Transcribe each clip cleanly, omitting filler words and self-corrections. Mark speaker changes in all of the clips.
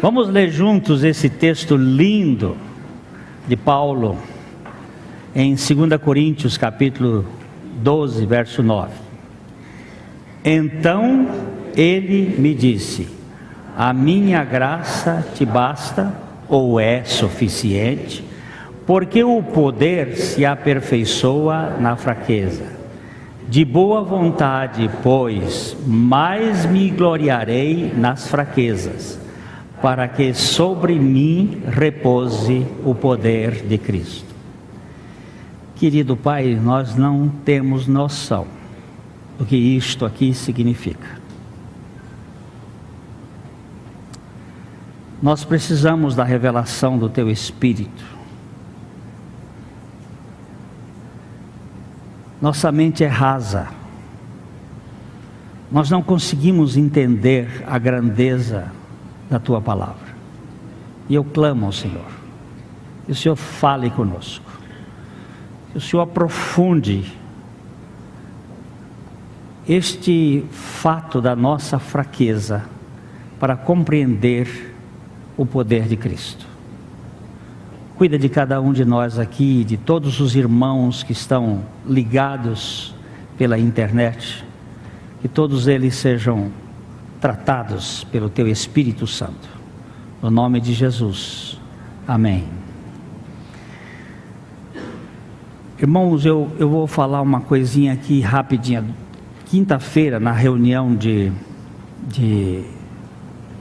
Speaker 1: Vamos ler juntos esse texto lindo de Paulo em 2 Coríntios capítulo 12, verso 9. Então ele me disse: a minha graça te basta, ou é suficiente, porque o poder se aperfeiçoa na fraqueza. De boa vontade, pois, mais me gloriarei nas fraquezas, para que sobre mim repouse o poder de Cristo. Querido Pai, nós não temos noção do que isto aqui significa. Nós precisamos da revelação do Teu Espírito. Nossa mente é rasa. Nós não conseguimos entender a grandeza da Tua palavra. E eu clamo ao Senhor, que o Senhor fale conosco, que o Senhor aprofunde este fato da nossa fraqueza para compreender o poder de Cristo. Cuida de cada um de nós aqui, de todos os irmãos que estão ligados pela internet, que todos eles sejam tratados pelo Teu Espírito Santo, no nome de Jesus, amém. Irmãos, eu vou falar uma coisinha aqui rapidinha. Quinta-feira, na reunião de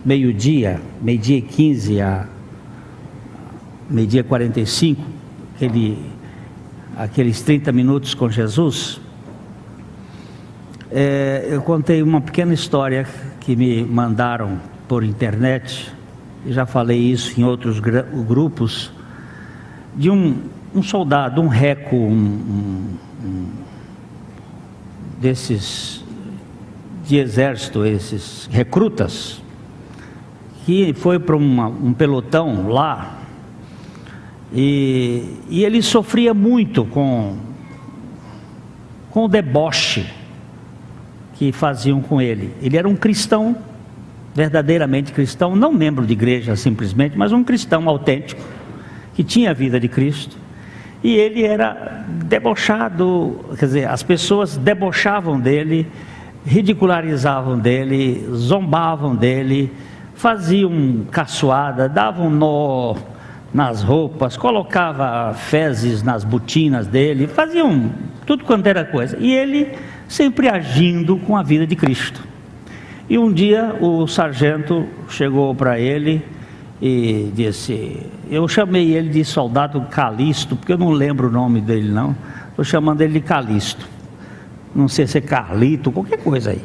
Speaker 1: meio-dia e 15 a meio-dia 45, aqueles 30 minutos com Jesus, eu contei uma pequena história que me mandaram por internet, já falei isso em outros grupos, de um soldado, um reco, desses de exército, esses recrutas, que foi para um pelotão lá, e ele sofria muito com o deboche que faziam com ele. Ele era um cristão, verdadeiramente cristão, não membro de igreja simplesmente, mas um cristão autêntico, que tinha a vida de Cristo, e ele era debochado, quer dizer, as pessoas debochavam dele, ridicularizavam dele, zombavam dele, faziam caçoada, davam nó nas roupas, colocava fezes nas botinas dele, faziam tudo quanto era coisa, e ele sempre agindo com a vida de Cristo. E um dia o sargento chegou para ele e disse, eu chamei ele de soldado Calixto, porque eu não lembro o nome dele não, estou chamando ele de Calixto, não sei se é Carlito, qualquer coisa aí.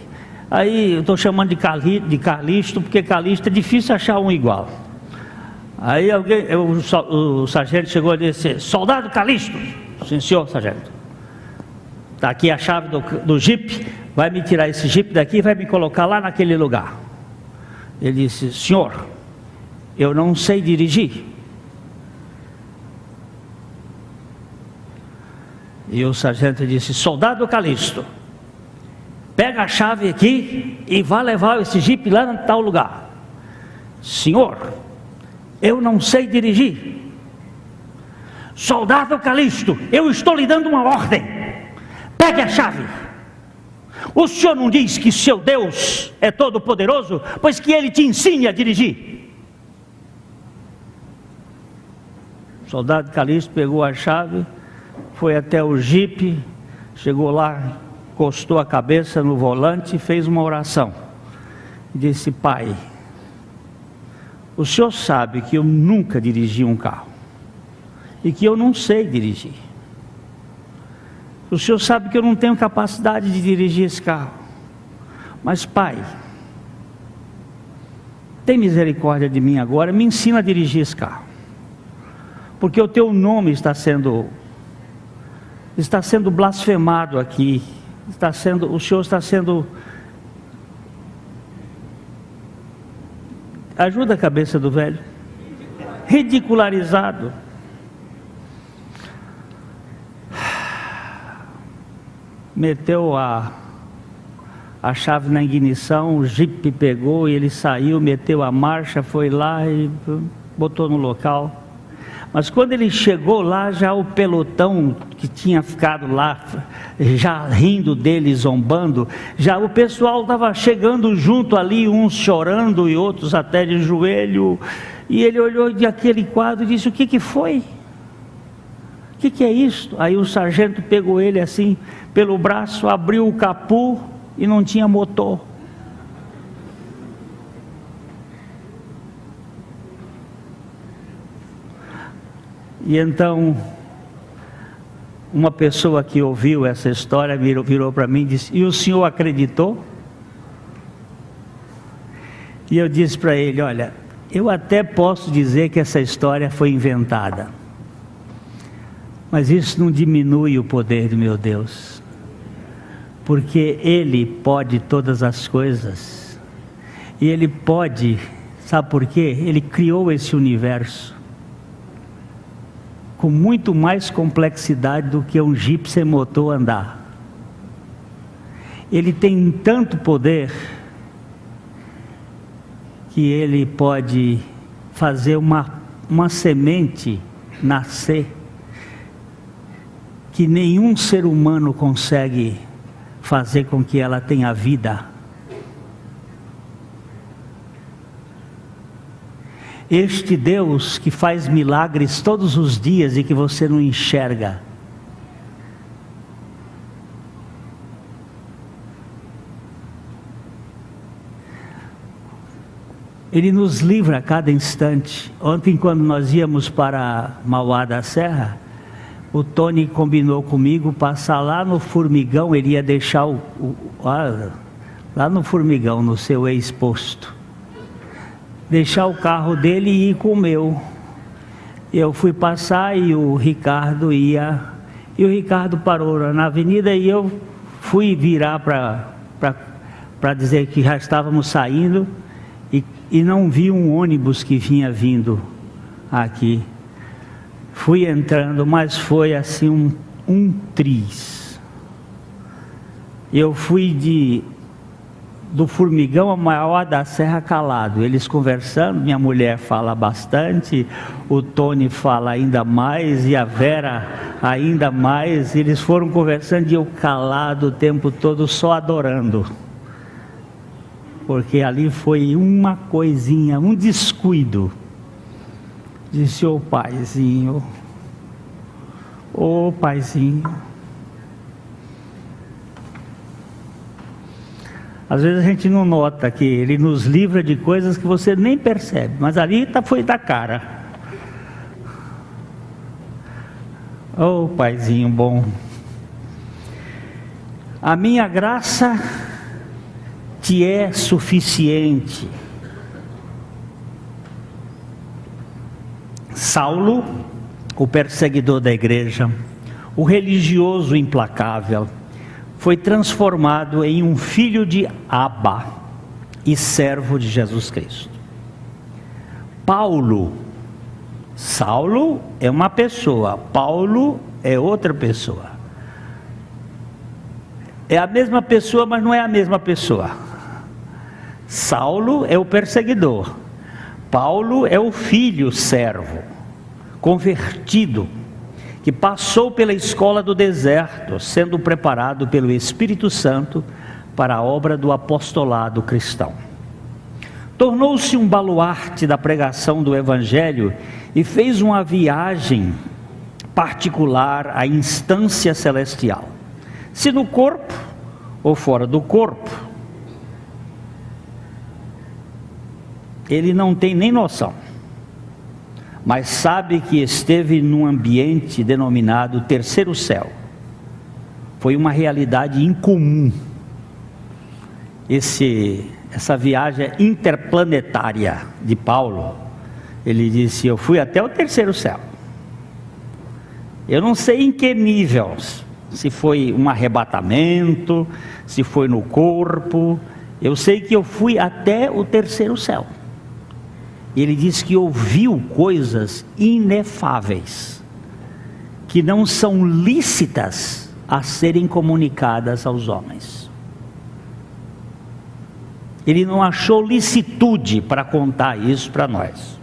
Speaker 1: Aí eu estou chamando de Calixto, porque Calixto é difícil achar um igual. Aí o sargento chegou e disse, soldado Calixto. Sim, senhor, sargento. Está aqui a chave do jipe, vai me tirar esse jipe daqui e vai me colocar lá naquele lugar. Ele disse, senhor, eu não sei dirigir. E o sargento disse, soldado Calixto, pega a chave aqui e vá levar esse jipe lá em tal lugar. Senhor, eu não sei dirigir. Soldado Calixto, eu estou lhe dando uma ordem, pegue a chave. O senhor não diz que seu Deus é todo poderoso, pois que ele te ensine a dirigir. O soldado Calixto pegou a chave, foi até o jipe, chegou lá, encostou a cabeça no volante e fez uma oração. Disse, Pai, o senhor sabe que eu nunca dirigi um carro, e que eu não sei dirigir. O senhor sabe que eu não tenho capacidade de dirigir esse carro, mas Pai, tem misericórdia de mim agora, me ensina a dirigir esse carro, porque o teu nome está sendo blasfemado aqui, o senhor está sendo... Ajuda a cabeça do velho. Ridicularizado. Meteu a chave na ignição, o jipe pegou e ele saiu, meteu a marcha, foi lá e botou no local. Mas quando ele chegou lá, já o pelotão que tinha ficado lá, já rindo dele, zombando, já o pessoal estava chegando junto ali, uns chorando e outros até de joelho. E ele olhou de aquele quadro e disse: o que foi? O que é isso? Aí o sargento pegou ele assim pelo braço, abriu o capô e não tinha motor. E então, uma pessoa que ouviu essa história virou para mim e disse: e o senhor acreditou? E eu disse para ele: olha, eu até posso dizer que essa história foi inventada, mas isso não diminui o poder do meu Deus, porque Ele pode todas as coisas, e Ele pode, sabe por quê? Ele criou esse universo com muito mais complexidade do que um Jeep sem motor andar. Ele tem tanto poder que ele pode fazer uma semente nascer que nenhum ser humano consegue fazer com que ela tenha vida. Este Deus que faz milagres todos os dias e que você não enxerga, Ele nos livra a cada instante. Ontem, quando nós íamos para Mauá da Serra, o Tony combinou comigo passar lá no Formigão. Ele ia deixar lá no Formigão, no seu ex-posto, deixar o carro dele e ir com o meu. Eu fui passar e o Ricardo ia, e o Ricardo parou na avenida e eu fui virar para dizer que já estávamos saindo e não vi um ônibus que vinha vindo aqui. Fui entrando, mas foi assim um triz. Eu fui do Formigão a Mauá da Serra calado, eles conversando, minha mulher fala bastante, o Tony fala ainda mais e a Vera ainda mais. Eles foram conversando e eu calado o tempo todo, só adorando, porque ali foi uma coisinha, um descuido. Disse: ô paizinho, ô paizinho. Às vezes a gente não nota que Ele nos livra de coisas que você nem percebe, mas ali foi da cara. Oh, paizinho bom. A minha graça te é suficiente. Saulo, o perseguidor da igreja, o religioso implacável, foi transformado em um filho de Abba e servo de Jesus Cristo. Saulo é uma pessoa, Paulo é outra pessoa. É a mesma pessoa, mas não é a mesma pessoa. Saulo é o perseguidor, Paulo é o filho servo, convertido, que passou pela escola do deserto, sendo preparado pelo Espírito Santo para a obra do apostolado cristão. Tornou-se um baluarte da pregação do Evangelho e fez uma viagem particular à instância celestial, se no corpo ou fora do corpo. Ele não tem nem noção, mas sabe que esteve num ambiente denominado terceiro céu. Foi uma realidade incomum essa viagem interplanetária de Paulo. Ele disse: eu fui até o terceiro céu. Eu não sei em que nível, se foi um arrebatamento, se foi no corpo. Eu sei que eu fui até o terceiro céu. Ele diz que ouviu coisas inefáveis, que não são lícitas a serem comunicadas aos homens. ele não achou licitude para contar isso para nós.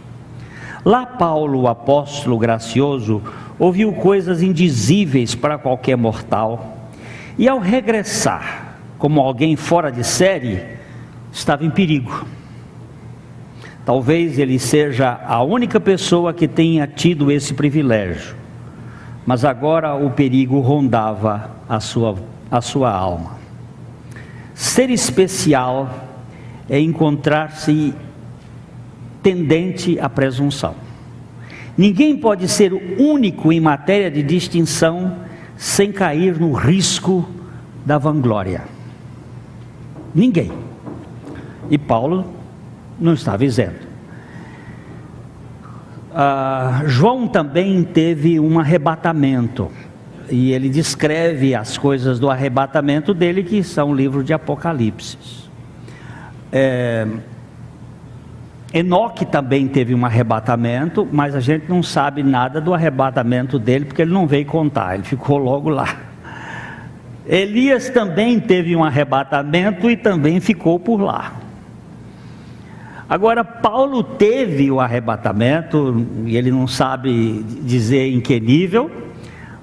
Speaker 1: Lá Paulo, o apóstolo gracioso, ouviu coisas indizíveis para qualquer mortal, e ao regressar, como alguém fora de série, estava em perigo. Talvez ele seja a única pessoa que tenha tido esse privilégio, mas agora o perigo rondava a sua alma. Ser especial é encontrar-se tendente à presunção. Ninguém pode ser único em matéria de distinção sem cair no risco da vanglória. Ninguém. E Paulo não estava isento. João também teve um arrebatamento, e ele descreve as coisas do arrebatamento dele, que são o livro de Apocalipse. Enoque também teve um arrebatamento, mas a gente não sabe nada do arrebatamento dele, porque ele não veio contar, ele ficou logo lá. Elias também teve um arrebatamento e também ficou por lá. Agora, Paulo teve o arrebatamento, e ele não sabe dizer em que nível,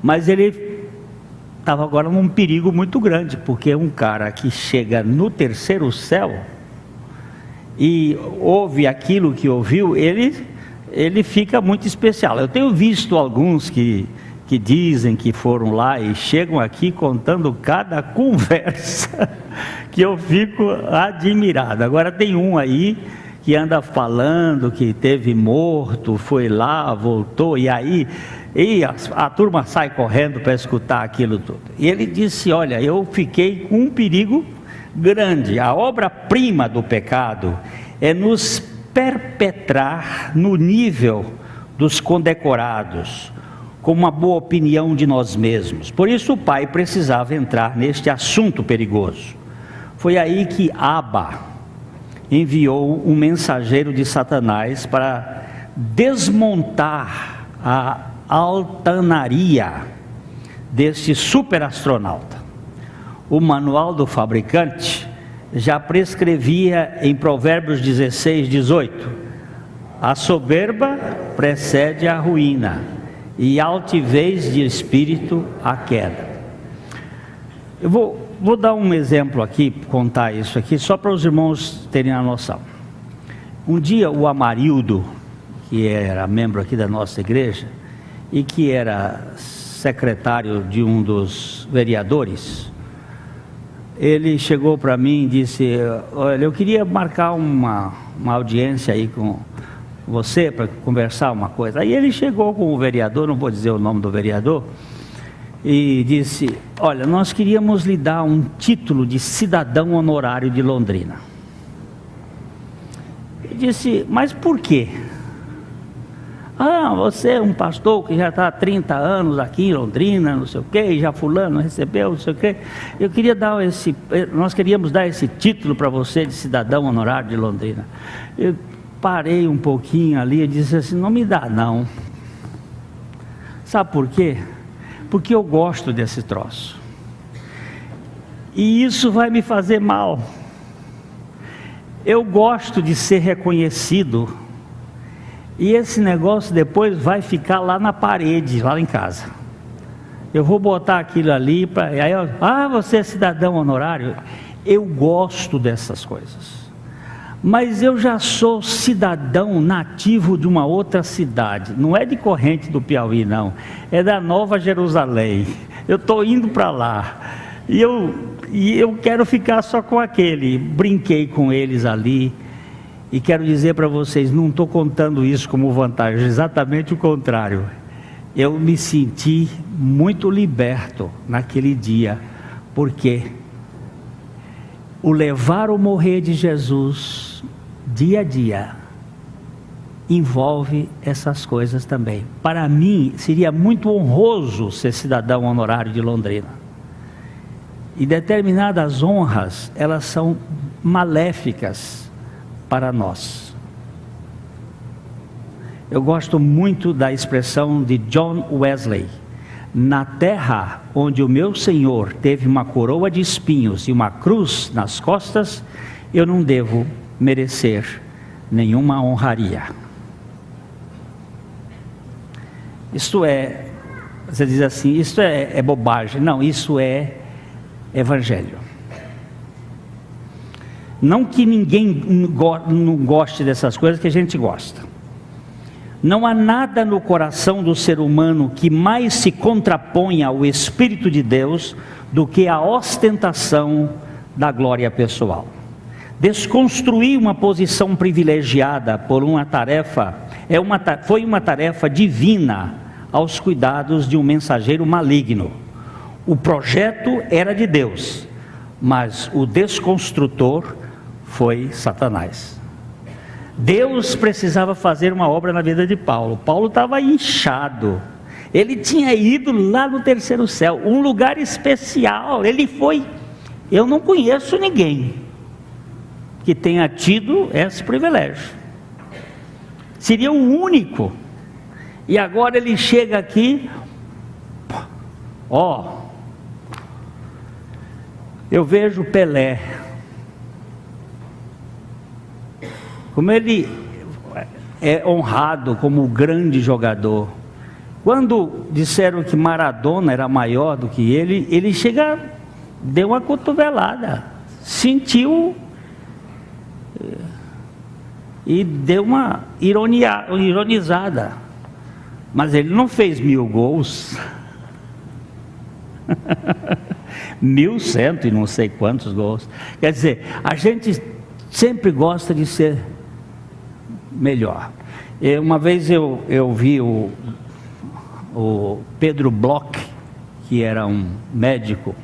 Speaker 1: mas ele estava agora num perigo muito grande, porque um cara que chega no terceiro céu e ouve aquilo que ouviu, ele fica muito especial. Eu tenho visto alguns que dizem que foram lá e chegam aqui contando cada conversa que eu fico admirado. Agora tem um aí que anda falando que teve morto, foi lá, voltou, e aí a turma sai correndo para escutar aquilo tudo. E ele disse: olha, eu fiquei com um perigo grande. A obra-prima do pecado é nos perpetrar no nível dos condecorados, com uma boa opinião de nós mesmos. Por isso o pai precisava entrar neste assunto perigoso. Foi aí que Abba enviou um mensageiro de Satanás para desmontar a altaneria deste superastronauta. O manual do fabricante já prescrevia em Provérbios 16, 18: a soberba precede a ruína, e altivez de espírito a queda. Eu vou dar um exemplo aqui, contar isso aqui, só para os irmãos terem a noção. Um dia o Amarildo, que era membro aqui da nossa igreja, e que era secretário de um dos vereadores, ele chegou para mim e disse: olha, eu queria marcar uma audiência aí com você, para conversar uma coisa. Aí ele chegou com o vereador, não vou dizer o nome do vereador, e disse: olha, nós queríamos lhe dar um título de cidadão honorário de Londrina. Eu disse: mas por quê? Você é um pastor que já está há 30 anos aqui em Londrina, não sei o quê, já fulano recebeu, não sei o quê. Nós queríamos dar esse título para você de cidadão honorário de Londrina. Eu parei um pouquinho ali e disse assim: não me dá não. Sabe por quê? Porque eu gosto desse troço, e isso vai me fazer mal. Eu gosto de ser reconhecido, e esse negócio depois vai ficar lá na parede, lá em casa. Eu vou botar aquilo ali, você é cidadão honorário. Eu gosto dessas coisas, mas eu já sou cidadão nativo de uma outra cidade, não é de Corrente do Piauí não, é da Nova Jerusalém. Eu estou indo para lá, e eu quero ficar só com aquele. Brinquei com eles ali, e quero dizer para vocês, não estou contando isso como vantagem, exatamente o contrário. Eu me senti muito liberto naquele dia, porque o levar ou morrer de Jesus, dia a dia, envolve essas coisas também. Para mim, seria muito honroso ser cidadão honorário de Londrina. E determinadas honras, elas são maléficas para nós. Eu gosto muito da expressão de John Wesley: na terra onde o meu Senhor teve uma coroa de espinhos e uma cruz nas costas, eu não devo merecer nenhuma honraria. Isto é, você diz assim, isso é bobagem. Não, isso é evangelho. Não que ninguém não goste dessas coisas, que a gente gosta. Não há nada no coração do ser humano que mais se contraponha ao Espírito de Deus do que a ostentação da glória pessoal. Desconstruir uma posição privilegiada por uma tarefa, foi uma tarefa divina aos cuidados de um mensageiro maligno. O projeto era de Deus, mas o desconstrutor foi Satanás. Deus precisava fazer uma obra na vida de Paulo. Paulo estava inchado. Ele tinha ido lá no terceiro céu, um lugar especial. Ele foi. Eu não conheço ninguém que tenha tido esse privilégio. Seria o único. E agora ele chega aqui, eu vejo Pelé, como ele é honrado como grande jogador. Quando disseram que Maradona era maior do que ele chega, deu uma cotovelada, sentiu e deu uma ironizada. Mas ele não fez 1000 gols, 1100 e não sei quantos gols. Quer dizer, a gente sempre gosta de ser melhor. Uma vez eu vi o Pedro Bloch, que era um médico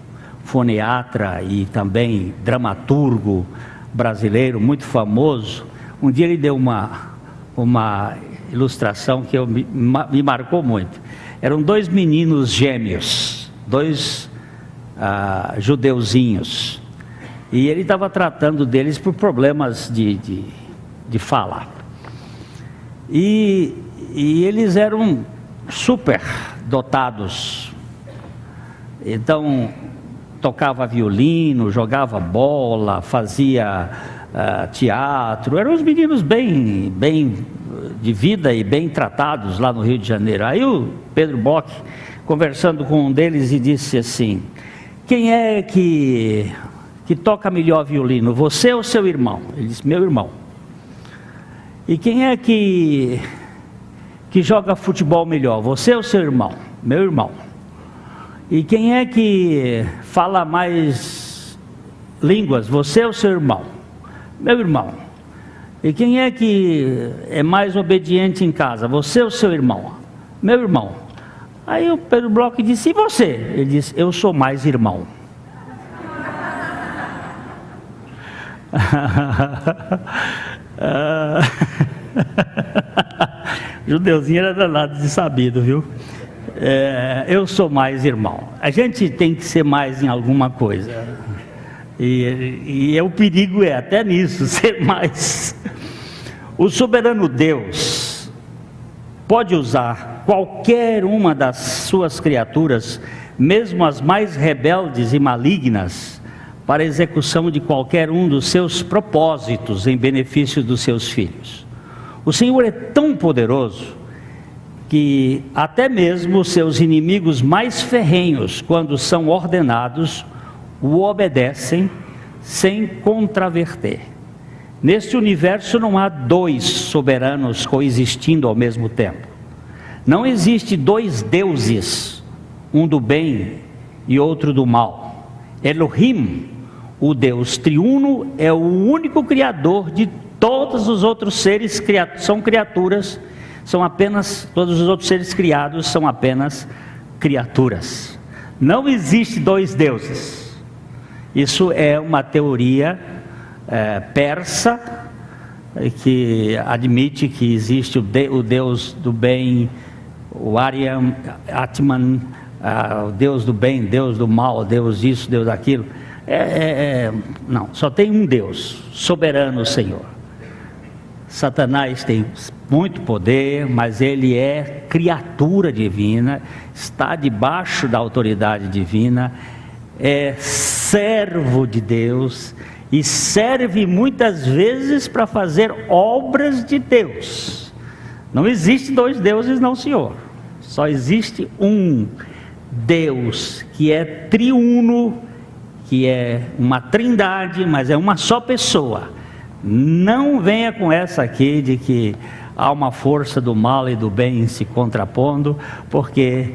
Speaker 1: foniatra e também dramaturgo brasileiro muito famoso. Um dia ele deu uma ilustração que me marcou muito. Eram 2 meninos gêmeos, 2 judeuzinhos, e ele estava tratando deles por problemas de fala, e eles eram super dotados. Então tocava violino, jogava bola, fazia teatro. Eram os meninos bem de vida e bem tratados lá no Rio de Janeiro. Aí o Pedro Bloch, conversando com um deles, e disse assim: quem é que toca melhor violino, você ou seu irmão? Ele disse: meu irmão. E quem é que joga futebol melhor, você ou seu irmão? Meu irmão. E quem é que fala mais línguas, você ou seu irmão? Meu irmão. E quem é que é mais obediente em casa, você ou seu irmão? Meu irmão. Aí o Pedro Bloch disse: e você? Ele disse: eu sou mais irmão. Judeuzinho era danado de sabido, viu? Eu sou mais irmão. A gente tem que ser mais em alguma coisa. E o perigo é até nisso, ser mais. O soberano Deus pode usar qualquer uma das suas criaturas, mesmo as mais rebeldes e malignas, para a execução de qualquer um dos seus propósitos em benefício dos seus filhos. O Senhor é tão poderoso que até mesmo seus inimigos mais ferrenhos, quando são ordenados, o obedecem sem contraverter. Neste universo não há 2 soberanos coexistindo ao mesmo tempo. Não existe 2 deuses, um do bem e outro do mal. Elohim, o Deus triuno, é o único criador de todos os outros seres, são criaturas, todos os outros seres criados são apenas criaturas. Não existe 2 deuses. Isso é uma teoria persa, que admite que existe o Deus do bem, o Aryan, Atman, o Deus do bem, Deus do mal, Deus disso, Deus daquilo. Não, só tem um Deus, soberano Senhor. Satanás tem muito poder, mas ele é criatura divina, está debaixo da autoridade divina, é servo de Deus, e serve muitas vezes para fazer obras de Deus. Não existe dois deuses, não, senhor. Só existe um Deus que é triuno, que é uma trindade, mas é uma só pessoa. Não venha com essa aqui de que há uma força do mal e do bem se contrapondo, porque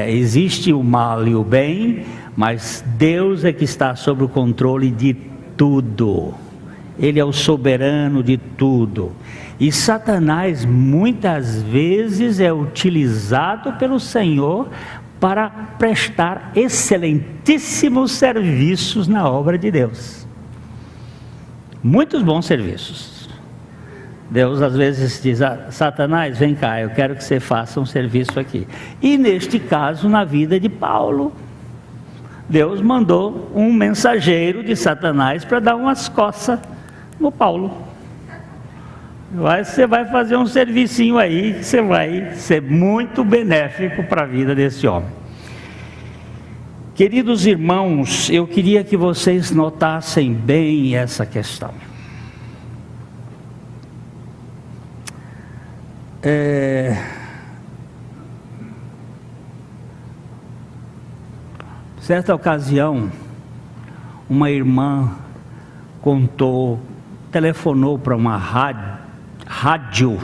Speaker 1: existe o mal e o bem, mas Deus é que está sob o controle de tudo. Ele é o soberano de tudo. E Satanás muitas vezes é utilizado pelo Senhor para prestar excelentíssimos serviços na obra de Deus. Muitos bons serviços. Deus às vezes diz: Satanás, vem cá, eu quero que você faça um serviço aqui. E neste caso, na vida de Paulo, Deus mandou um mensageiro de Satanás para dar umas coças no Paulo. Você vai fazer um servicinho aí, que você vai ser muito benéfico para a vida desse homem. Queridos irmãos, eu queria que vocês notassem bem essa questão. Certa ocasião, uma irmã telefonou para uma rádio,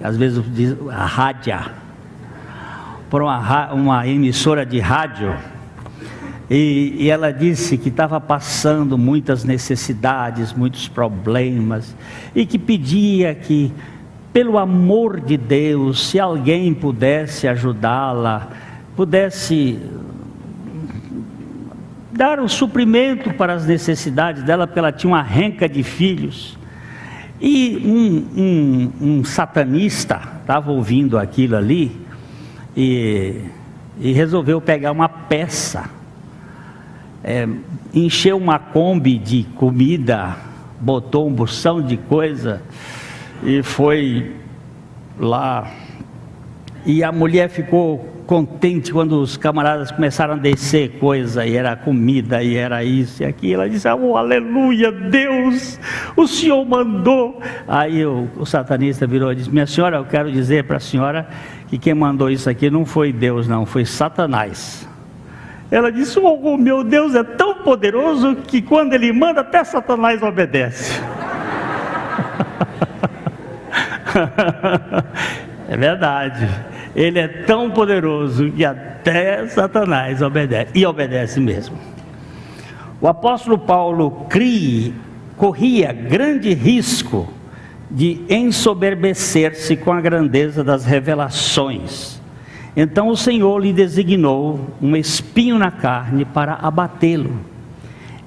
Speaker 1: às vezes diz a rádia, para uma emissora de rádio, e ela disse que estava passando muitas necessidades, muitos problemas, e que pedia que, pelo amor de Deus, se alguém pudesse ajudá-la, pudesse dar o suprimento para as necessidades dela, porque ela tinha uma renca de filhos. E um satanista estava ouvindo aquilo ali e resolveu pegar uma peça, encheu uma Kombi de comida, botou um porção de coisa e foi lá. E a mulher ficou contente quando os camaradas começaram a descer coisa, e era comida, e era isso e aquilo. Ela disse: oh, aleluia, Deus, o Senhor mandou. Aí o satanista virou e disse: minha senhora, eu quero dizer para a senhora que quem mandou isso aqui não foi Deus, não, foi Satanás. Ela disse: oh, meu Deus é tão poderoso que quando Ele manda, até Satanás obedece. É verdade. Ele é tão poderoso que até Satanás obedece, e obedece mesmo. O apóstolo Paulo corria grande risco de ensoberbecer-se com a grandeza das revelações. Então o Senhor lhe designou um espinho na carne para abatê-lo.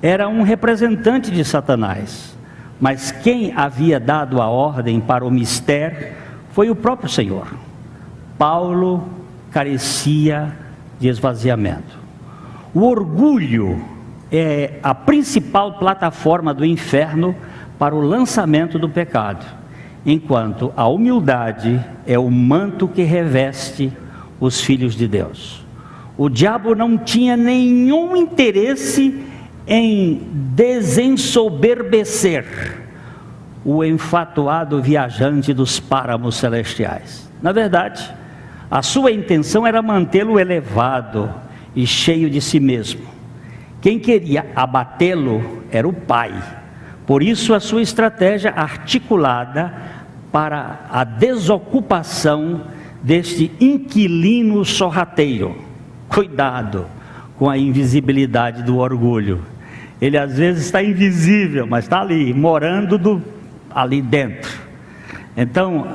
Speaker 1: Era um representante de Satanás, mas quem havia dado a ordem para o mistério foi o próprio Senhor. Paulo carecia de esvaziamento. O orgulho é a principal plataforma do inferno para o lançamento do pecado, enquanto a humildade é o manto que reveste os filhos de Deus. O diabo não tinha nenhum interesse em desensoberbecer o enfatuado viajante dos páramos celestiais. Na verdade, a sua intenção era mantê-lo elevado e cheio de si mesmo. Quem queria abatê-lo era o pai. Por isso a sua estratégia articulada para a desocupação deste inquilino sorrateiro. Cuidado com a invisibilidade do orgulho. Ele às vezes está invisível, mas está ali, morando ali dentro. Então,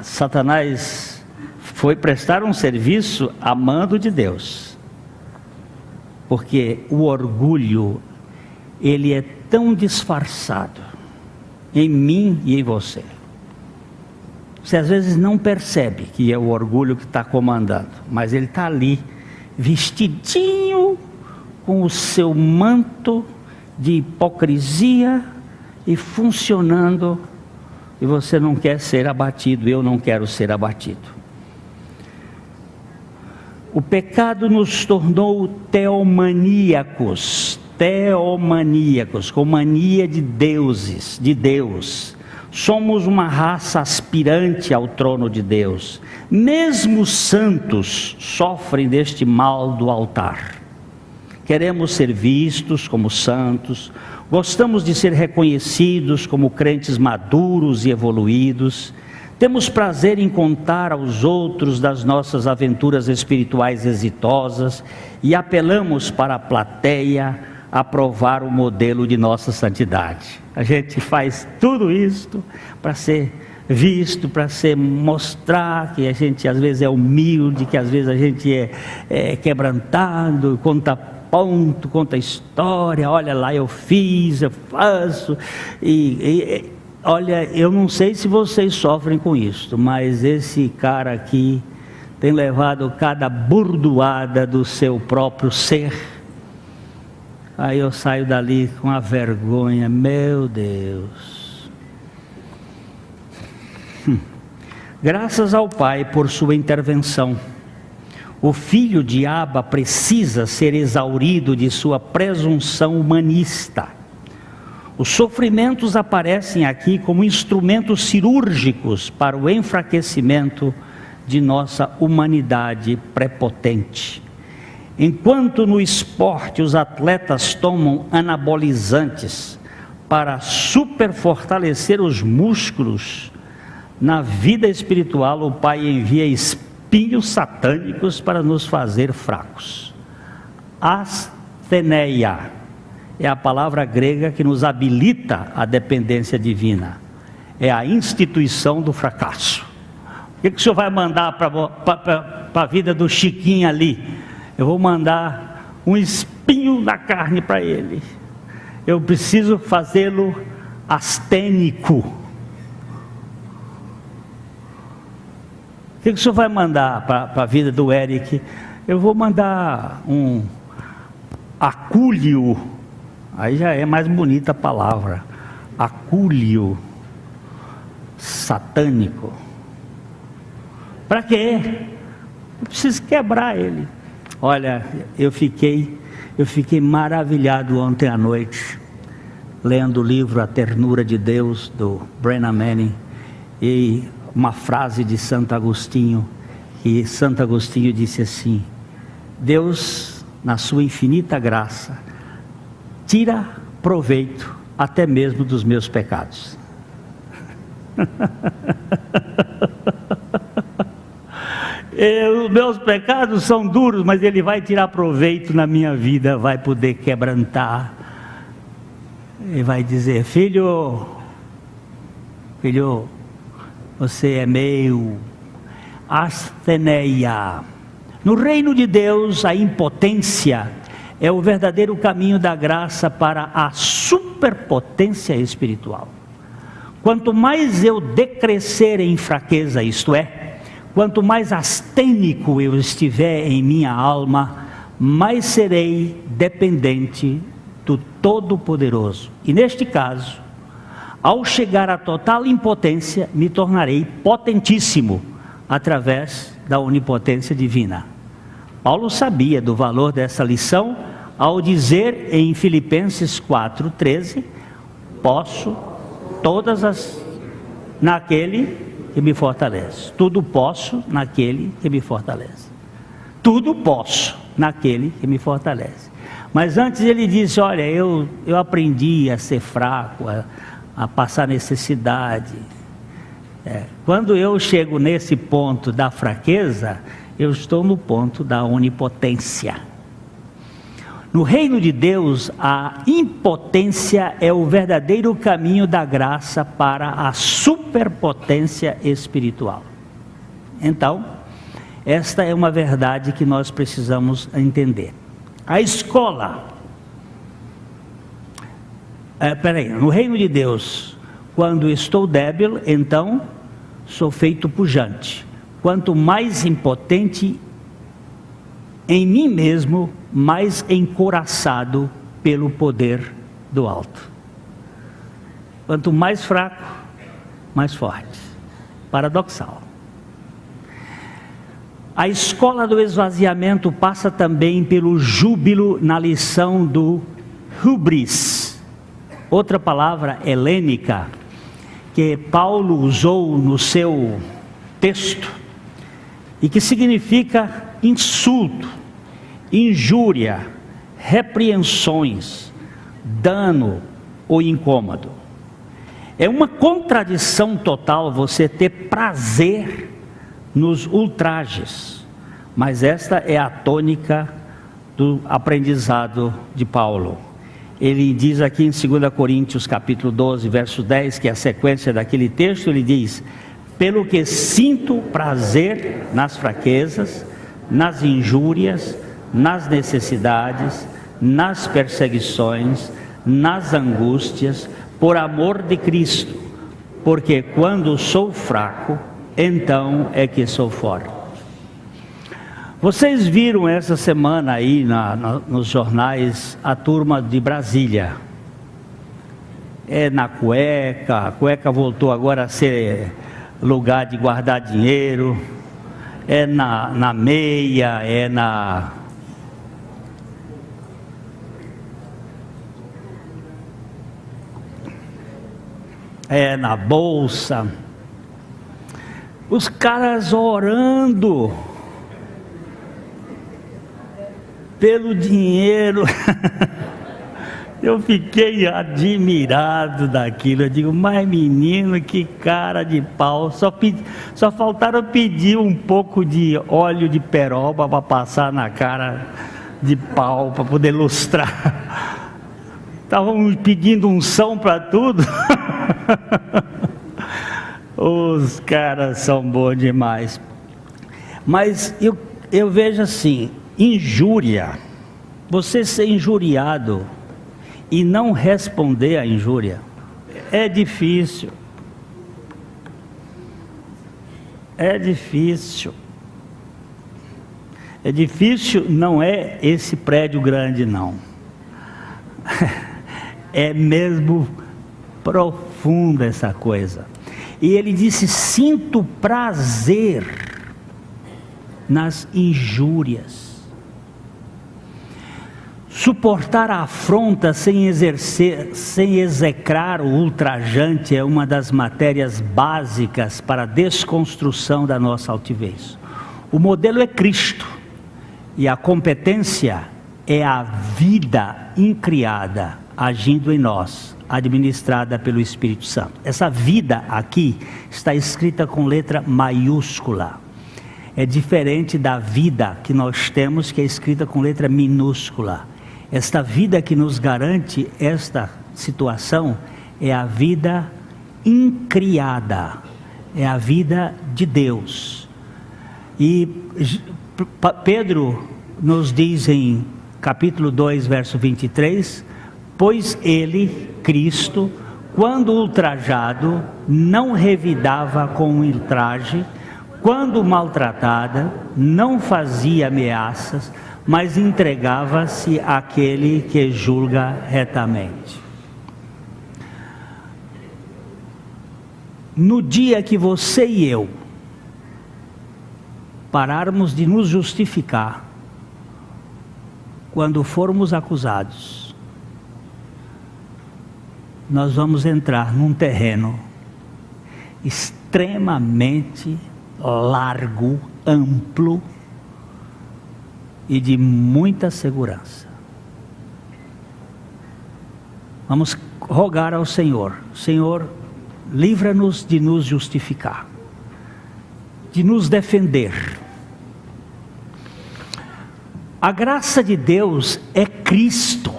Speaker 1: Satanás foi prestar um serviço a mando de Deus, porque o orgulho, ele é tão disfarçado em mim e em você. Você às vezes não percebe que é o orgulho que está comandando, mas ele está ali, vestidinho, com o seu manto de hipocrisia e funcionando. E você não quer ser abatido, eu não quero ser abatido. O pecado nos tornou teomaníacos. teomaníacos, com mania de deuses, de Deus. Somos uma raça aspirante ao trono de Deus. Mesmo os santos sofrem deste mal do altar. Queremos ser vistos como santos, gostamos de ser reconhecidos como crentes maduros e evoluídos. Temos prazer em contar aos outros das nossas aventuras espirituais exitosas e apelamos para a plateia aprovar o modelo de nossa santidade. A gente faz tudo isso para ser visto, para mostrar que a gente às vezes é humilde, que às vezes a gente é quebrantado, conta ponto, conta história, olha lá, eu fiz, eu faço, olha, eu não sei se vocês sofrem com isso, mas esse cara aqui tem levado cada burdoada do seu próprio ser. Aí eu saio dali com a vergonha, meu Deus. Graças ao Pai por sua intervenção. O filho de Abba precisa ser exaurido de sua presunção humanista. Os sofrimentos aparecem aqui como instrumentos cirúrgicos para o enfraquecimento de nossa humanidade prepotente. Enquanto no esporte os atletas tomam anabolizantes para superfortalecer os músculos, na vida espiritual o Pai envia espinhos satânicos para nos fazer fracos. Astheneia é a palavra grega que nos habilita à dependência divina. É a instituição do fracasso. O que o senhor vai mandar para a vida do Chiquinho ali? Eu vou mandar um espinho na carne para ele. Eu preciso fazê-lo astênico. O que o senhor vai mandar para a vida do Eric? Eu vou mandar um acúlio. Aí já é mais bonita a palavra. Acúlio satânico. Para quê? Eu preciso quebrar ele. Olha, eu fiquei maravilhado ontem à noite, lendo o livro A Ternura de Deus, do Brennan Manning, e uma frase de Santo Agostinho, que Santo Agostinho disse assim: Deus, na sua infinita graça, tira proveito até mesmo dos meus pecados. Os meus pecados são duros, mas Ele vai tirar proveito na minha vida, vai poder quebrantar. Ele vai dizer: filho, você é meu. Astheneia. No reino de Deus, a impotência é o verdadeiro caminho da graça para a superpotência espiritual. Quanto mais eu decrescer em fraqueza, isto é, quanto mais astênico eu estiver em minha alma, mais serei dependente do Todo-Poderoso. E neste caso, ao chegar à total impotência, me tornarei potentíssimo através da onipotência divina. Paulo sabia do valor dessa lição ao dizer em Filipenses 4:13: posso todas as naquele que me fortalece. Tudo posso naquele que me fortalece. Tudo posso naquele que me fortalece. Mas antes ele disse: olha, eu aprendi a ser fraco, a passar necessidade. Quando eu chego nesse ponto da fraqueza, eu estou no ponto da onipotência. No reino de Deus, a impotência é o verdadeiro caminho da graça para a superpotência espiritual. Então, esta é uma verdade que nós precisamos entender. A escola, no reino de Deus, quando estou débil, então sou feito pujante. Quanto mais impotente em mim mesmo, mais encouraçado pelo poder do alto. Quanto mais fraco, mais forte. Paradoxal. A escola do esvaziamento passa também pelo júbilo na lição do hubris, outra palavra helênica que Paulo usou no seu texto e que significa insulto, injúria, repreensões, dano ou incômodo. É uma contradição total você ter prazer nos ultrajes, mas esta é a tônica do aprendizado de Paulo. Ele diz aqui em 2 Coríntios capítulo 12, verso 10, que é a sequência daquele texto, ele diz: pelo que sinto prazer nas fraquezas, nas injúrias, nas necessidades, nas perseguições, nas angústias, por amor de Cristo, porque quando sou fraco, então é que sou forte. Vocês viram essa semana aí nos jornais a turma de Brasília. É na cueca, a cueca voltou agora a ser lugar de guardar dinheiro, é na meia, é na bolsa. Os caras orando pelo dinheiro. Eu fiquei admirado daquilo. Eu digo, mas menino, que cara de pau. Só faltaram pedir um pouco de óleo de peroba para passar na cara de pau, para poder lustrar. Estavam pedindo unção para tudo. Os caras são bons demais. Mas eu vejo assim, injúria, você ser injuriado e não responder à injúria, é difícil. É difícil. É difícil, não é esse prédio grande, não. É mesmo profunda essa coisa. E ele disse: sinto prazer nas injúrias. Suportar a afronta sem execrar o ultrajante é uma das matérias básicas para a desconstrução da nossa altivez. O modelo é Cristo e a competência é a vida incriada agindo em nós, administrada pelo Espírito Santo. Essa vida aqui está escrita com letra maiúscula. É diferente da vida que nós temos, que é escrita com letra minúscula. Esta vida que nos garante esta situação é a vida incriada, é a vida de Deus. E Pedro nos diz em capítulo 2, verso 23, pois ele, Cristo, quando ultrajado, não revidava com ultraje, quando maltratada, não fazia ameaças, mas entregava-se àquele que julga retamente. No dia que você e eu pararmos de nos justificar, quando formos acusados, nós vamos entrar num terreno extremamente largo, amplo e de muita segurança. Vamos rogar ao Senhor: Senhor, livra-nos de nos justificar, de nos defender. A graça de Deus é Cristo,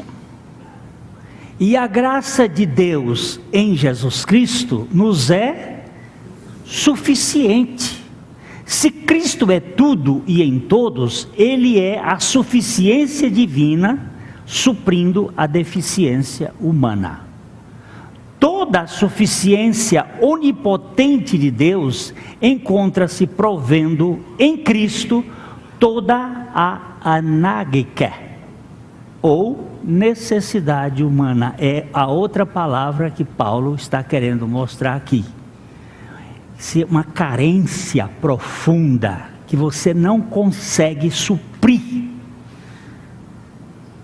Speaker 1: e a graça de Deus em Jesus Cristo nos é suficiente. Se Cristo é tudo e em todos, Ele é a suficiência divina, suprindo a deficiência humana. Toda a suficiência onipotente de Deus encontra-se provendo em Cristo toda a anágica, ou necessidade humana. É a outra palavra que Paulo está querendo mostrar aqui. Se uma carência profunda que você não consegue suprir.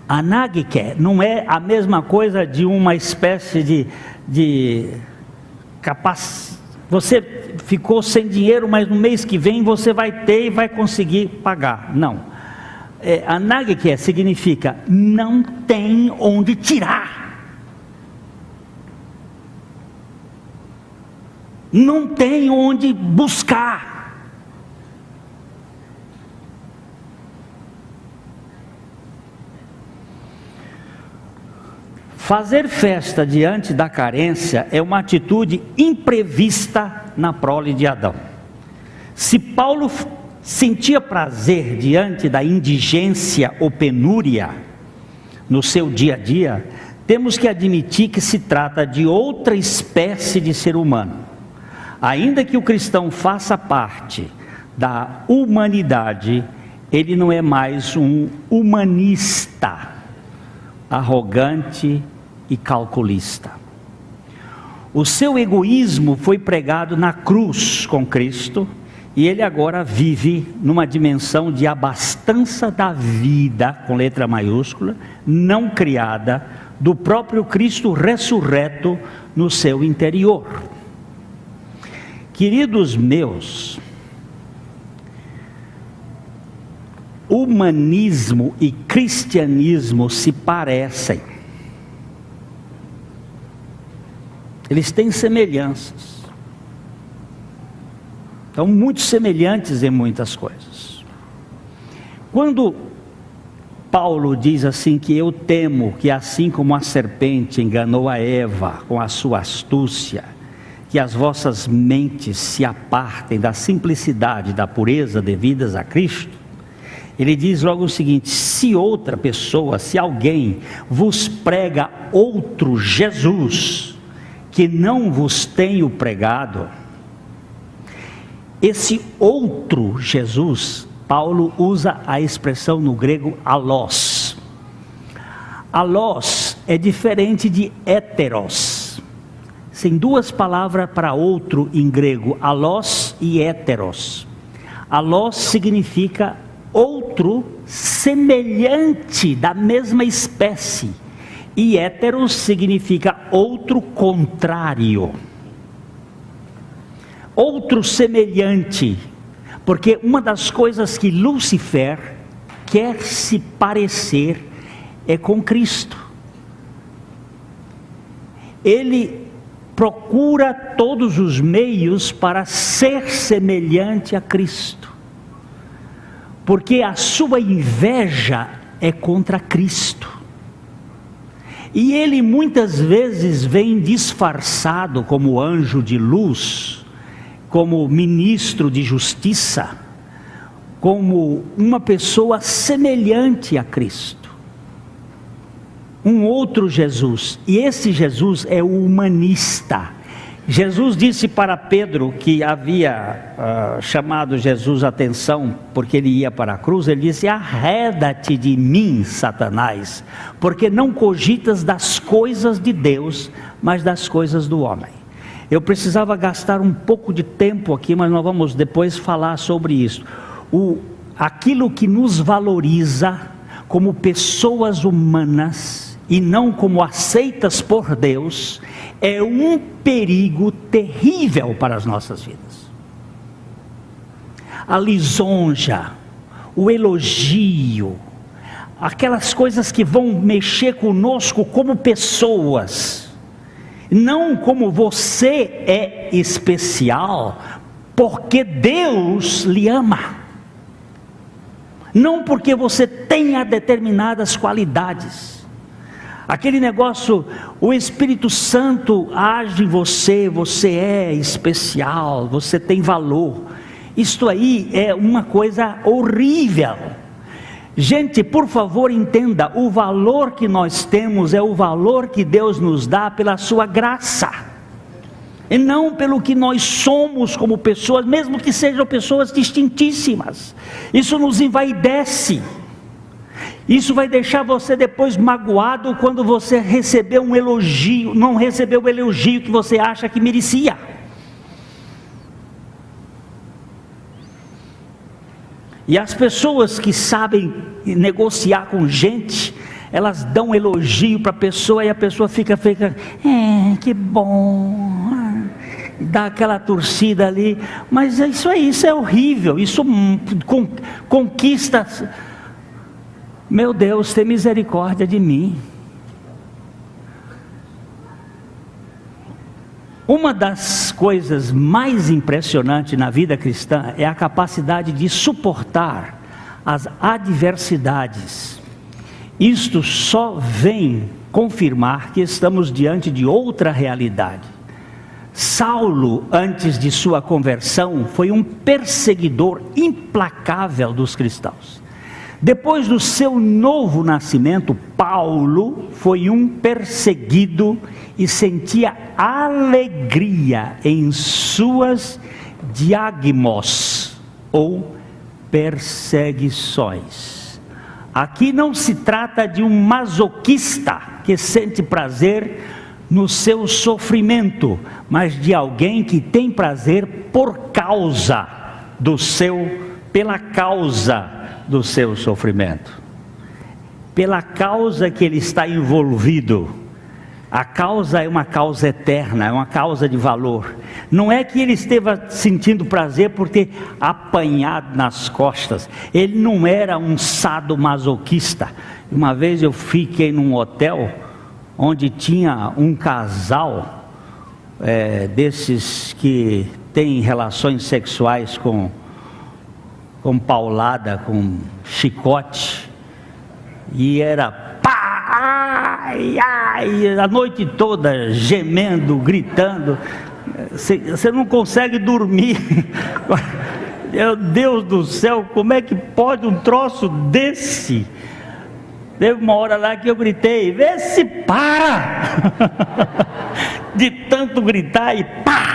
Speaker 1: Anagke não é a mesma coisa de uma espécie de você ficou sem dinheiro, mas no mês que vem você vai ter e vai conseguir pagar. Não. Anagke significa não tem onde tirar. Não tem onde buscar. Fazer festa diante da carência é uma atitude imprevista na prole de Adão. Se Paulo sentia prazer diante da indigência ou penúria no seu dia a dia, temos que admitir que se trata de outra espécie de ser humano. Ainda que o cristão faça parte da humanidade, ele não é mais um humanista, arrogante e calculista. O seu egoísmo foi pregado na cruz com Cristo, e ele agora vive numa dimensão de abastança da vida, com letra maiúscula, não criada, do próprio Cristo ressurreto no seu interior. Queridos meus, humanismo e cristianismo se parecem. Eles têm semelhanças. São muito semelhantes em muitas coisas. Quando Paulo diz assim que eu temo que assim como a serpente enganou a Eva com a sua astúcia, que as vossas mentes se apartem da simplicidade e da pureza devidas a Cristo, ele diz logo o seguinte: se outra pessoa, se alguém vos prega outro Jesus, que não vos tenho pregado, esse outro Jesus, Paulo usa a expressão no grego alós. Alós é diferente de héteros. Tem duas palavras para outro em grego, alós e héteros. Alós significa outro semelhante da mesma espécie, e héteros significa outro contrário, outro semelhante, porque uma das coisas que Lúcifer quer se parecer é com Cristo. Ele procura todos os meios para ser semelhante a Cristo, porque a sua inveja é contra Cristo. E ele muitas vezes vem disfarçado como anjo de luz, como ministro de justiça, como uma pessoa semelhante a Cristo. Um outro Jesus, e esse Jesus é o humanista. Jesus disse para Pedro, que havia chamado Jesus a atenção porque ele ia para a cruz, ele disse: arreda-te de mim, Satanás, porque não cogitas das coisas de Deus, mas das coisas do homem. Eu precisava gastar um pouco de tempo aqui, mas nós vamos depois falar sobre isso. Aquilo que nos valoriza como pessoas humanas e não como aceitas por Deus, é um perigo terrível para as nossas vidas. A lisonja, o elogio, aquelas coisas que vão mexer conosco como pessoas, não como você é especial, porque Deus lhe ama, não porque você tenha determinadas qualidades. Aquele negócio, o Espírito Santo age em você, você é especial, você tem valor. Isto aí é uma coisa horrível. Gente, por favor entenda, o valor que nós temos é o valor que Deus nos dá pela sua graça, e não pelo que nós somos como pessoas, mesmo que sejam pessoas distintíssimas. Isso nos envaidece. Isso vai deixar você depois magoado quando você receber um elogio, não recebeu o elogio que você acha que merecia. E as pessoas que sabem negociar com gente, elas dão elogio para a pessoa e a pessoa fica, que bom, dá aquela torcida ali, mas isso é horrível, isso conquista. Meu Deus, tem misericórdia de mim. Uma das coisas mais impressionantes na vida cristã é a capacidade de suportar as adversidades. Isto só vem confirmar que estamos diante de outra realidade. Saulo, antes de sua conversão, foi um perseguidor implacável dos cristãos. Depois do seu novo nascimento, Paulo foi um perseguido e sentia alegria em suas diagmos, ou perseguições. Aqui não se trata de um masoquista que sente prazer no seu sofrimento, mas de alguém que tem prazer pela causa do seu sofrimento, pela causa que ele está envolvido. A causa é uma causa eterna, é uma causa de valor. Não é que ele esteja sentindo prazer por ter apanhado nas costas. Ele não era um sadomasoquista. Uma vez eu fiquei num hotel onde tinha um casal desses que tem relações sexuais com paulada, com chicote, e era pá, ai, ai, a noite toda gemendo, gritando. Você não consegue dormir. Meu Deus do céu, como é que pode um troço desse? Teve uma hora lá que eu gritei: vê se para de tanto gritar, e pá.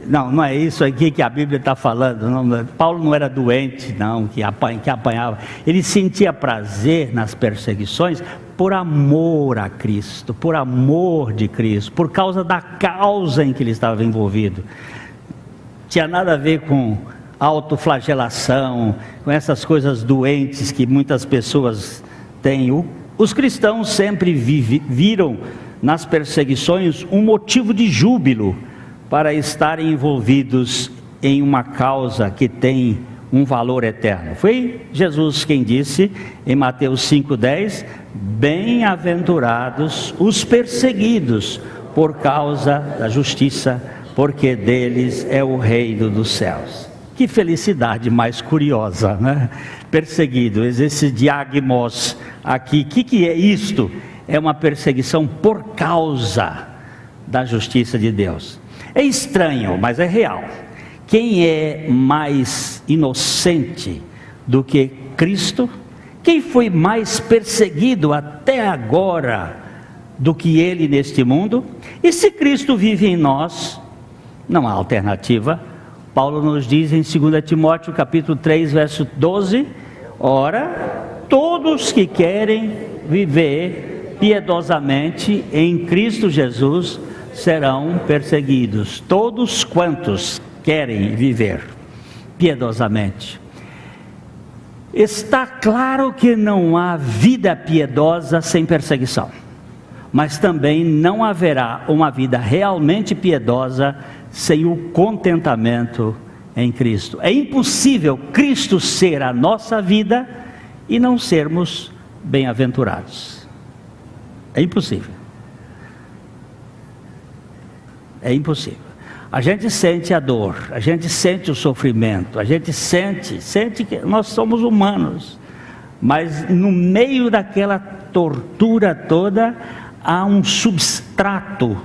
Speaker 1: Não é isso aqui que a Bíblia está falando. Não, Paulo não era doente, não, que apanhava. Ele sentia prazer nas perseguições por amor a Cristo, por amor de Cristo, por causa da causa em que ele estava envolvido. Tinha nada a ver com autoflagelação, com essas coisas doentes que muitas pessoas têm. Os cristãos sempre viram nas perseguições um motivo de júbilo, para estarem envolvidos em uma causa que tem um valor eterno. Foi Jesus quem disse em Mateus 5,10: bem-aventurados os perseguidos por causa da justiça, porque deles é o reino dos céus. Que felicidade mais curiosa, né? Perseguido, esse diagmos aqui, o que é isto? É uma perseguição por causa da justiça de Deus. É estranho, mas é real. Quem é mais inocente do que Cristo? Quem foi mais perseguido até agora do que ele neste mundo? E se Cristo vive em nós, não há alternativa. Paulo nos diz em 2 Timóteo capítulo 3, verso 12: ora, todos que querem viver piedosamente em Cristo Jesus serão perseguidos. Todos quantos querem viver piedosamente. Está claro que não há vida piedosa sem perseguição, mas também não haverá uma vida realmente piedosa sem o contentamento em Cristo. É impossível Cristo ser a nossa vida e não sermos bem-aventurados. É impossível. É impossível. A gente sente a dor, a gente sente o sofrimento, a gente sente que nós somos humanos, mas no meio daquela tortura toda, há um substrato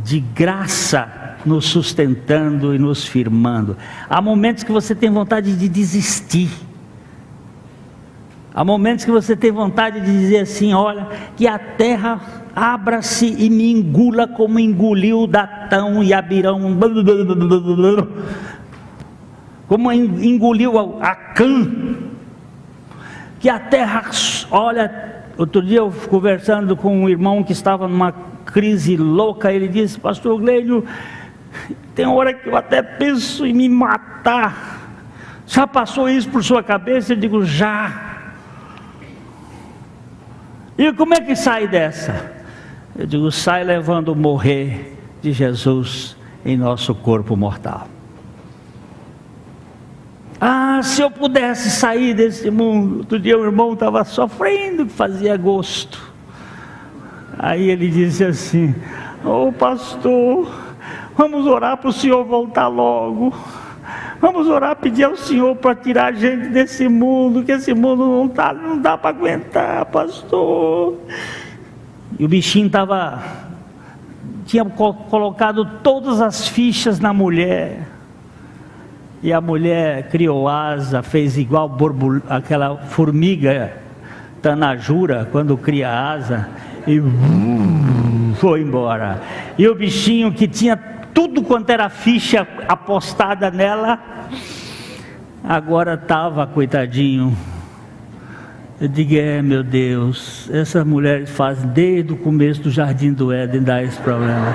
Speaker 1: de graça nos sustentando e nos firmando. Há momentos que você tem vontade de desistir. Há momentos que você tem vontade de dizer assim: olha, que a terra abra-se e me engula como engoliu Datão e Abirão, como engoliu Acã. Que a terra, olha, outro dia eu conversando com um irmão que estava numa crise louca, ele disse: pastor Glênio, tem hora que eu até penso em me matar. Já passou isso por sua cabeça? Eu digo: já. E como é que sai dessa? Eu digo, sai levando o morrer de Jesus em nosso corpo mortal. Ah, se eu pudesse sair desse mundo. Outro dia o irmão estava sofrendo, que fazia gosto. Aí ele disse assim: ô pastor, vamos orar para o senhor voltar logo. Vamos orar, pedir ao senhor para tirar a gente desse mundo, que esse mundo não dá para aguentar, pastor. E o bichinho tinha colocado todas as fichas na mulher. E a mulher criou asa, fez igual aquela formiga tanajura, quando cria asa, e foi embora. E o bichinho, que tinha tudo quanto era ficha apostada nela, agora estava, coitadinho. Eu digo, meu Deus, essas mulheres fazem desde o começo do Jardim do Éden, dá esse problema.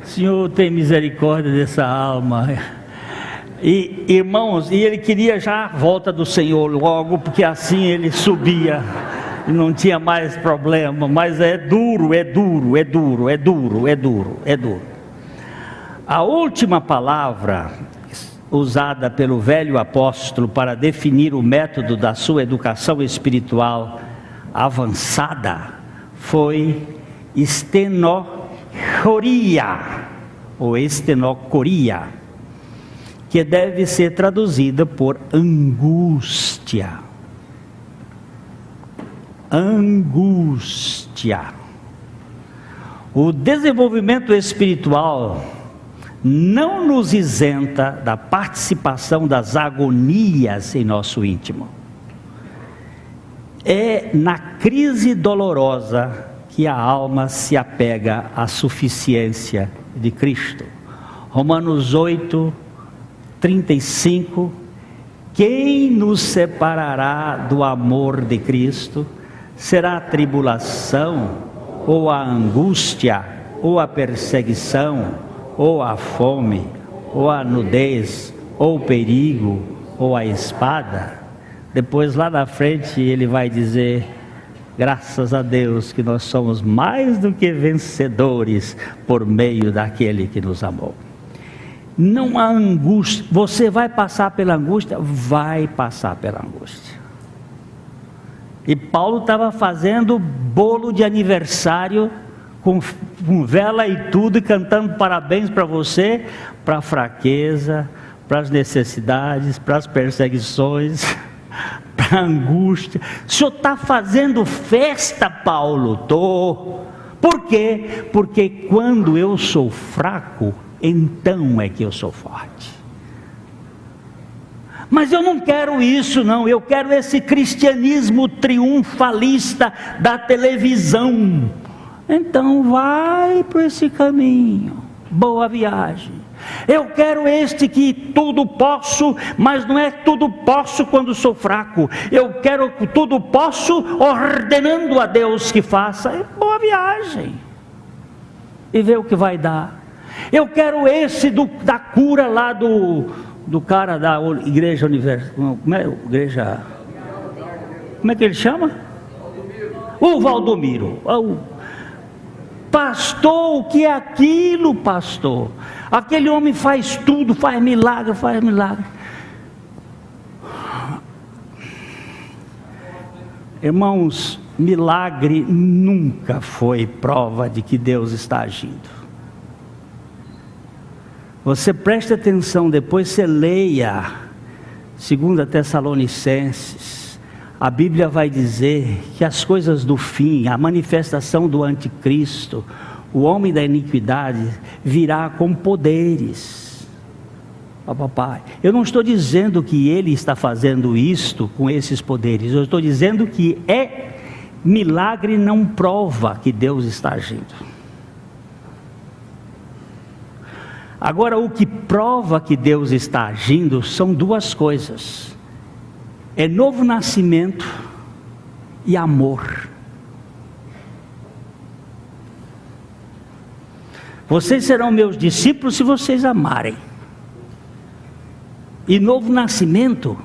Speaker 1: Senhor tem misericórdia dessa alma. E irmãos, ele queria já a volta do Senhor logo, porque assim ele subia e não tinha mais problema. Mas é duro. A última palavra usada pelo velho apóstolo para definir o método da sua educação espiritual avançada foi estenocoria, ou estenocoria, que deve ser traduzida por angústia. Angústia. O desenvolvimento espiritual não nos isenta da participação das agonias em nosso íntimo. É na crise dolorosa que a alma se apega à suficiência de Cristo. Romanos 8:35. Quem nos separará do amor de Cristo? Será a tribulação, ou a angústia, ou a perseguição, ou a fome, ou a nudez, ou o perigo, ou a espada? Depois lá na frente ele vai dizer: graças a Deus que nós somos mais do que vencedores por meio daquele que nos amou. Não há angústia. Você vai passar pela angústia? Vai passar pela angústia. E Paulo estava fazendo bolo de aniversário com vela e tudo, e cantando parabéns para você, para a fraqueza, para as necessidades, para as perseguições, para a angústia. O senhor está fazendo festa, Paulo? Estou. Por quê? Porque quando eu sou fraco, então é que eu sou forte. Mas eu não quero isso, não. Eu quero esse cristianismo triunfalista da televisão. Então vai por esse caminho. Boa viagem. Eu quero este que tudo posso, mas não é tudo posso quando sou fraco. Eu quero tudo posso ordenando a Deus que faça. Boa viagem. E ver o que vai dar. Eu quero esse da cura lá do cara da igreja universal. Como é que ele chama? O Valdomiro. Pastor, o que é aquilo, pastor? Aquele homem faz tudo, faz milagre. Irmãos, milagre nunca foi prova de que Deus está agindo. Você preste atenção, depois você leia 2 Tessalonicenses. A Bíblia vai dizer que as coisas do fim, a manifestação do anticristo, o homem da iniquidade, virá com poderes. Papai, eu não estou dizendo que ele está fazendo isto com esses poderes. Eu estou dizendo que milagre não prova que Deus está agindo. Agora, o que prova que Deus está agindo são duas coisas. É novo nascimento e amor. Vocês serão meus discípulos se vocês amarem. E novo nascimento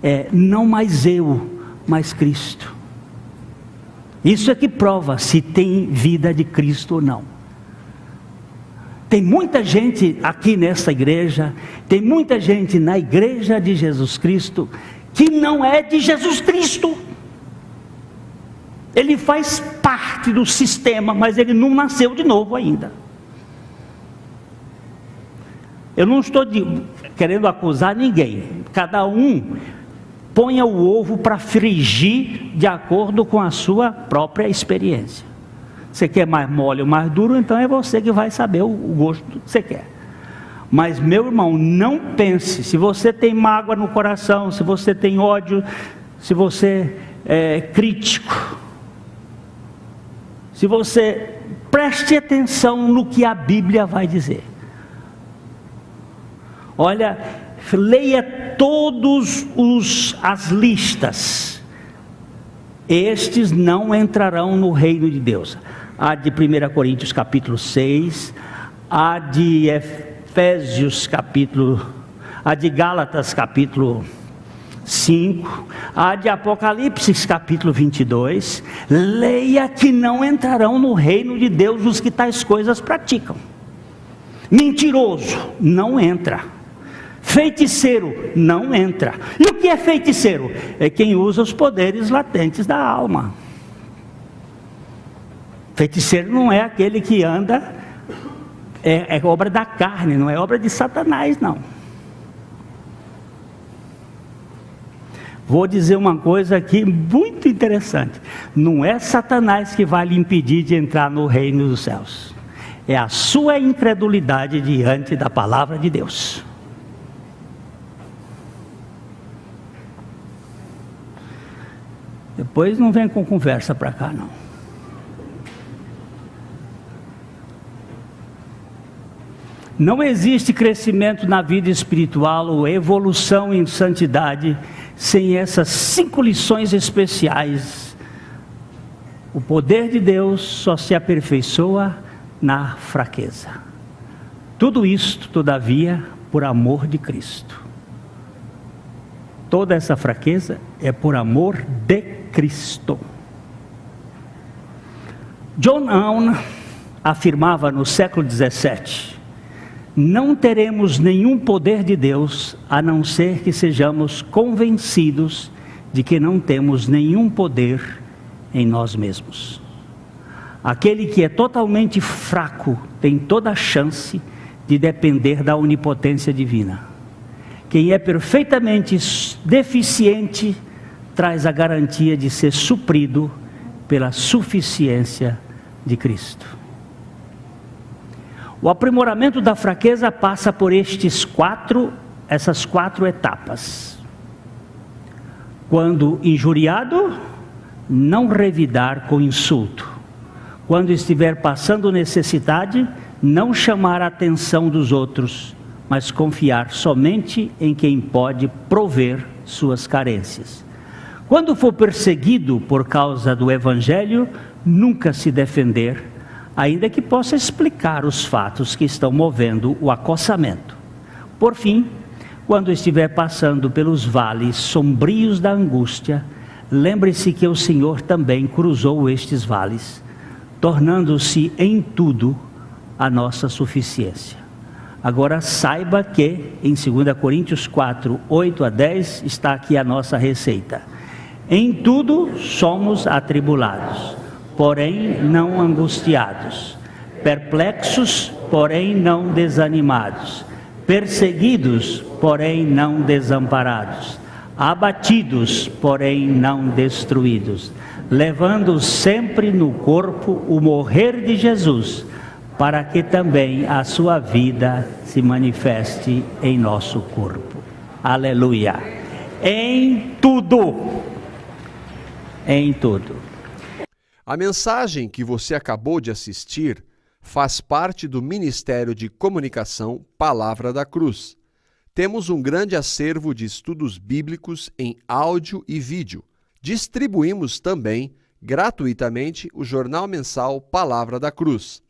Speaker 1: é não mais eu, mais Cristo. Isso é que prova se tem vida de Cristo ou não. Tem muita gente aqui nessa igreja, tem muita gente na igreja de Jesus Cristo, que não é de Jesus Cristo. Ele faz parte do sistema, mas ele não nasceu de novo ainda. Eu não estou querendo acusar ninguém. Cada um ponha o ovo para frigir de acordo com a sua própria experiência. Você quer mais mole ou mais duro, então é você que vai saber o gosto que você quer. Mas, meu irmão, não pense, se você tem mágoa no coração, se você tem ódio, se você é crítico, se você preste atenção no que a Bíblia vai dizer. Olha, leia todas as listas. Estes não entrarão no reino de Deus. A de 1 Coríntios capítulo 6, a de Efésios a de Gálatas capítulo 5, a de Apocalipse capítulo 22, leia que não entrarão no reino de Deus os que tais coisas praticam. Mentiroso, não entra. Feiticeiro, não entra. E o que é feiticeiro? É quem usa os poderes latentes da alma. Feiticeiro não é aquele que anda, é obra da carne, não é obra de Satanás, não. Vou dizer uma coisa aqui muito interessante. Não é Satanás que vai lhe impedir de entrar no reino dos céus. É a sua incredulidade diante da palavra de Deus. Depois não vem com conversa para cá, não. Não existe crescimento na vida espiritual ou evolução em santidade sem essas 5 lições especiais. O poder de Deus só se aperfeiçoa na fraqueza. Tudo isto, todavia, por amor de Cristo. Toda essa fraqueza é por amor de Cristo. John Owen afirmava no século 17: não teremos nenhum poder de Deus, a não ser que sejamos convencidos de que não temos nenhum poder em nós mesmos. Aquele que é totalmente fraco tem toda a chance de depender da onipotência divina. Quem é perfeitamente deficiente traz a garantia de ser suprido pela suficiência de Cristo. O aprimoramento da fraqueza passa por essas quatro etapas. Quando injuriado, não revidar com insulto. Quando estiver passando necessidade, não chamar a atenção dos outros, mas confiar somente em quem pode prover suas carências. Quando for perseguido por causa do Evangelho, nunca se defender, ainda que possa explicar os fatos que estão movendo o acossamento. Por fim, quando estiver passando pelos vales sombrios da angústia, lembre-se que o Senhor também cruzou estes vales, tornando-se em tudo a nossa suficiência. Agora saiba que em 2 Coríntios 4, 8 a 10 está aqui a nossa receita. Em tudo somos atribulados, porém não angustiados, perplexos, porém não desanimados, perseguidos, porém não desamparados, abatidos, porém não destruídos, levando sempre no corpo o morrer de Jesus, para que também a sua vida se manifeste em nosso corpo. Aleluia! Em tudo. Em tudo.
Speaker 2: A mensagem que você acabou de assistir faz parte do Ministério de Comunicação Palavra da Cruz. Temos um grande acervo de estudos bíblicos em áudio e vídeo. Distribuímos também, gratuitamente, o jornal mensal Palavra da Cruz.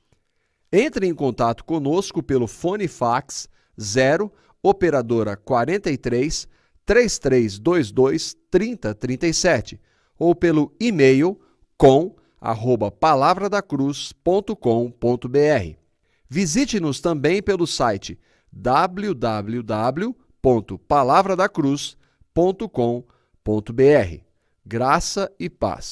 Speaker 2: Entre em contato conosco pelo fone fax 0 operadora 43 3322-3037 ou pelo e-mail com@palavradacruz.com.br. Visite-nos também pelo site www.palavradacruz.com.br. Graça e paz.